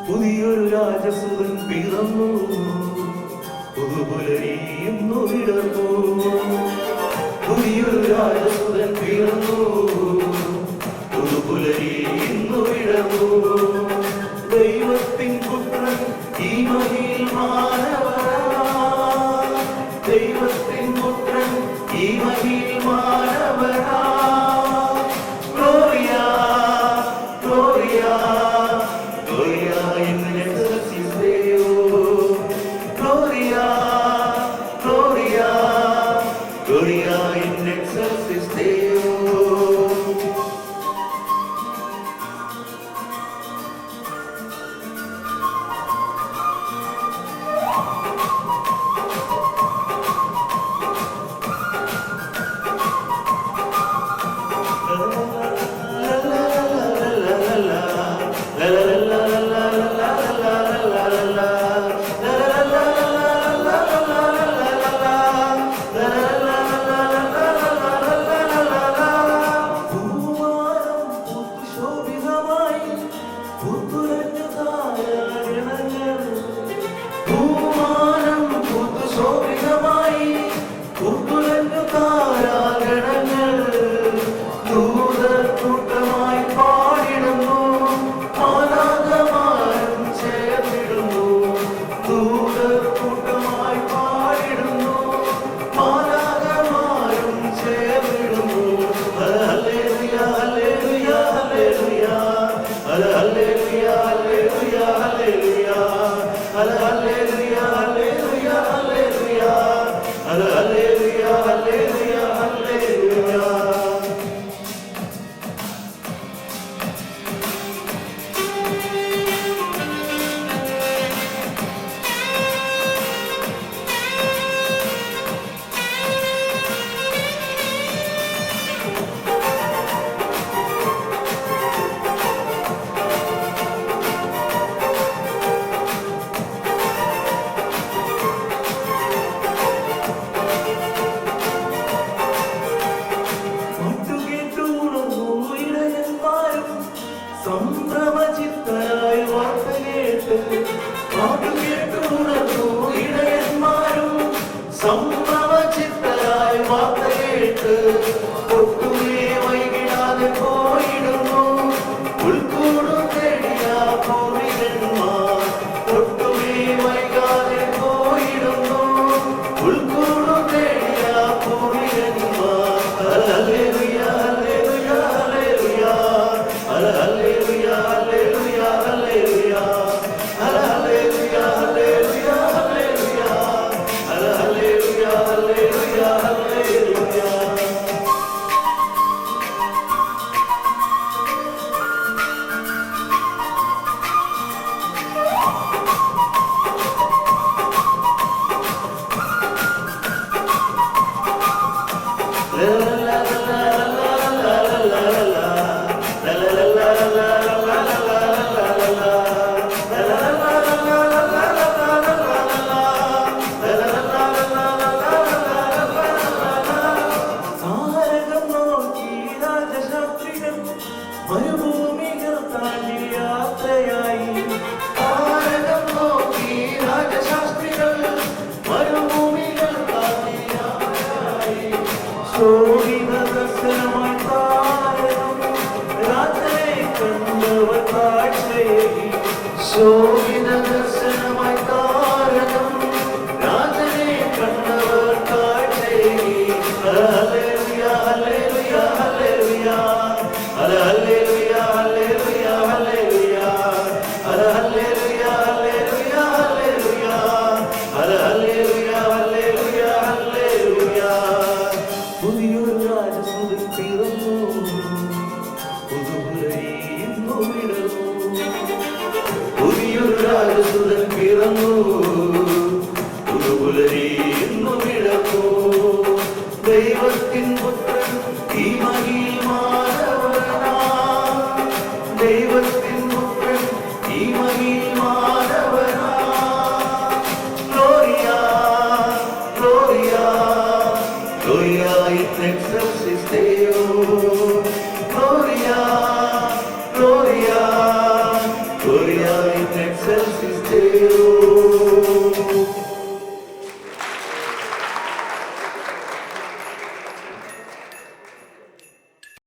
പുതിയൊരു രാജസുതൻ പിറന്നു, പുതുപുലരിയുന്നു വിടർന്നു. പുതിയൊരു രാജസുതൻ പിറന്നു, പുതുപുലരിയുന്നു വിടർന്നു. ദൈവത്തിൻ പുത്രൻ ഈ മഹിയിൽ മാനവനാ, ദൈവത്തിൻ പുത്രൻ ഈ മഹിയിൽ മാനവനാ. Gloria Gloria Gloria in excelsis Deo, Gloria, Gloria, Gloria in excelsis Deo. സംഭ്രമചിത്തരായി വാർത്ത കേട്ട് പാട്ടുകേട്ടുണർന്നു ഇടയന്മാരും. സംഭ്രമചിത്തരായി വാർത്ത കേട്ട് ഒട്ടുമേ വൈകിടാതെ പോയിടുന്നു. ഉൾക്കൂടു തേടിയ പൂർവികന്മാർ ഒട്ടുമേ വൈകാതെ പോയിടുന്നു. ഉൾക്കൂടു തേടിയ പൂർവികന്മാർ. Hallelujah hallelujah hallelujah hallelujah hallelujah hallelujah hallelujah hallelujah hallelujah hallelujah hallelujah. മരുഭൂമികൾ താണ്ടി യാത്രയായി. താരകം നോക്കി രാജശാസ്ത്രികൾ മരുഭൂമികൾ താണ്ടി യാത്രയായി. ശോഭിത ദർശനമായി താരകം രാത്രിയെ കണ്ടവർ കാഴ്ചയേകി. ശോഭിത ദർശനമായി താരകം രാത്രിയെ കണ്ടവർ കാഴ്ചയേകി. Hallelujah hallelujah hallelujah hallelujah hallelujah hallelujah hallelujah hallelujah hallelujah hallelujah hallelujah. പുതിയൊരു രാജസുതൻ പിറന്നു, പുതുപുലരിയുന്നു വിടർന്നു. പുതിയൊരു രാജസുതൻ പിറന്നു, പുതുപുലരിയുന്നു വിടർന്നു. ദൈവത്തിൻ പുത്രൻ ഈ മഹിയിൽ മാനവനാ. excelsis Deo. Gloria, Gloria, Gloria in excelsis Deo.